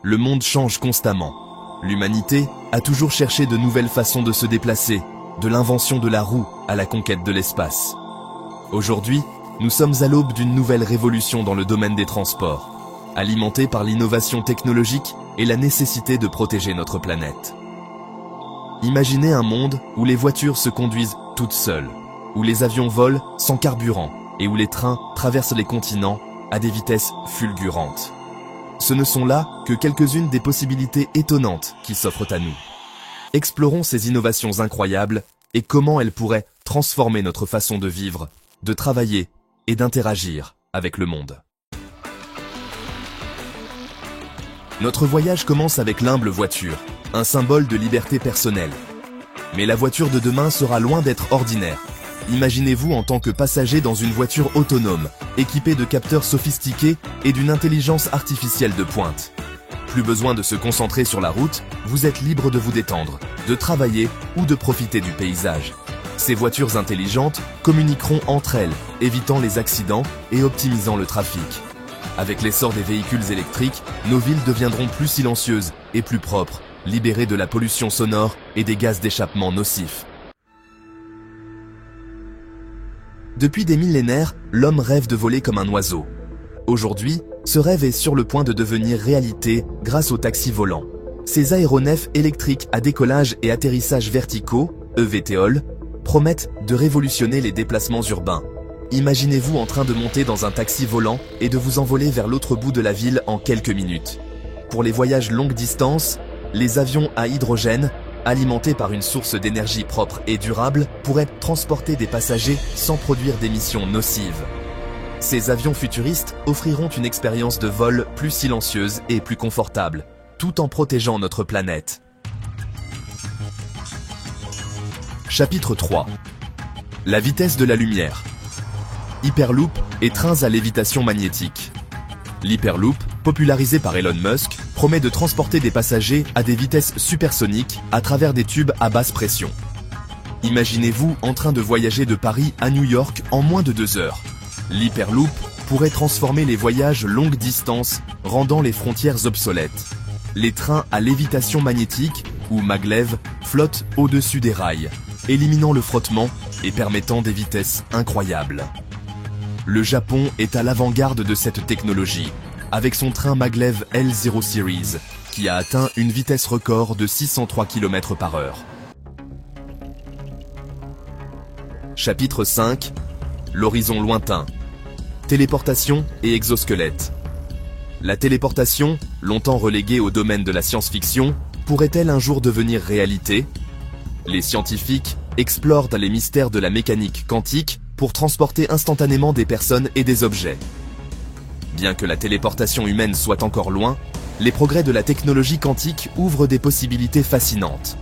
le monde change constamment. L'humanité a toujours cherché de nouvelles façons de se déplacer, de l'invention de la roue à la conquête de l'espace. Aujourd'hui, nous sommes à l'aube d'une nouvelle révolution dans le domaine des transports, alimentée par l'innovation technologique et la nécessité de protéger notre planète. Imaginez un monde où les voitures se conduisent toutes seules, où les avions volent sans carburant et où les trains traversent les continents à des vitesses fulgurantes. Ce ne sont là que quelques-unes des possibilités étonnantes qui s'offrent à nous. Explorons ces innovations incroyables et comment elles pourraient transformer notre façon de vivre, de travailler et d'interagir avec le monde. Notre voyage commence avec l'humble voiture, un symbole de liberté personnelle. Mais la voiture de demain sera loin d'être ordinaire. Imaginez-vous en tant que passager dans une voiture autonome, équipée de capteurs sophistiqués et d'une intelligence artificielle de pointe. Plus besoin de se concentrer sur la route, vous êtes libre de vous détendre, de travailler ou de profiter du paysage. Ces voitures intelligentes communiqueront entre elles, évitant les accidents et optimisant le trafic. Avec l'essor des véhicules électriques, nos villes deviendront plus silencieuses et plus propres, libérées de la pollution sonore et des gaz d'échappement nocifs. Depuis des millénaires, l'homme rêve de voler comme un oiseau. Aujourd'hui, ce rêve est sur le point de devenir réalité grâce aux taxis volants. Ces aéronefs électriques à décollage et atterrissage verticaux, EVTOL, promettent de révolutionner les déplacements urbains. Imaginez-vous en train de monter dans un taxi volant et de vous envoler vers l'autre bout de la ville en quelques minutes. Pour les voyages longue distance, les avions à hydrogène, alimentés par une source d'énergie propre et durable, pourraient transporter des passagers sans produire d'émissions nocives. Ces avions futuristes offriront une expérience de vol plus silencieuse et plus confortable, tout en protégeant notre planète. Chapitre 3. La vitesse de la lumière. Hyperloop et trains à lévitation magnétique. L'Hyperloop, popularisé par Elon Musk, promet de transporter des passagers à des vitesses supersoniques à travers des tubes à basse pression. Imaginez-vous en train de voyager de Paris à New York en moins de 2 heures. L'Hyperloop pourrait transformer les voyages longue distance, rendant les frontières obsolètes. Les trains à lévitation magnétique, ou maglev, flottent au-dessus des rails, éliminant le frottement et permettant des vitesses incroyables. Le Japon est à l'avant-garde de cette technologie, avec son train maglev L0 Series, qui a atteint une vitesse record de 603 km/h. Chapitre 5. L'horizon lointain. Téléportation et exosquelette. La téléportation, longtemps reléguée au domaine de la science-fiction, pourrait-elle un jour devenir réalité? Les scientifiques explorent les mystères de la mécanique quantique pour transporter instantanément des personnes et des objets. Bien que la téléportation humaine soit encore loin, les progrès de la technologie quantique ouvrent des possibilités fascinantes.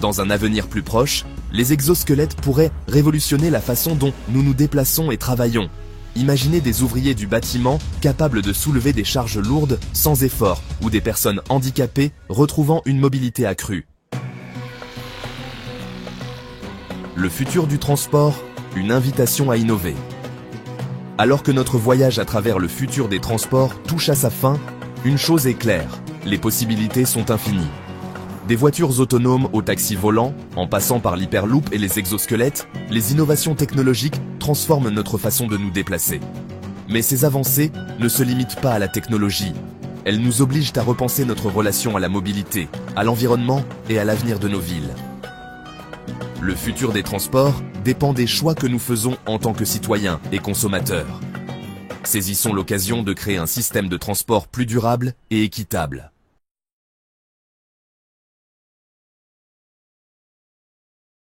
Dans un avenir plus proche, les exosquelettes pourraient révolutionner la façon dont nous nous déplaçons et travaillons. Imaginez des ouvriers du bâtiment capables de soulever des charges lourdes sans effort ou des personnes handicapées retrouvant une mobilité accrue. Le futur du transport, une invitation à innover. Alors que notre voyage à travers le futur des transports touche à sa fin, une chose est claire, les possibilités sont infinies. Des voitures autonomes aux taxis volants, en passant par l'Hyperloop et les exosquelettes, les innovations technologiques transforment notre façon de nous déplacer. Mais ces avancées ne se limitent pas à la technologie. Elles nous obligent à repenser notre relation à la mobilité, à l'environnement et à l'avenir de nos villes. Le futur des transports dépend des choix que nous faisons en tant que citoyens et consommateurs. Saisissons l'occasion de créer un système de transport plus durable et équitable.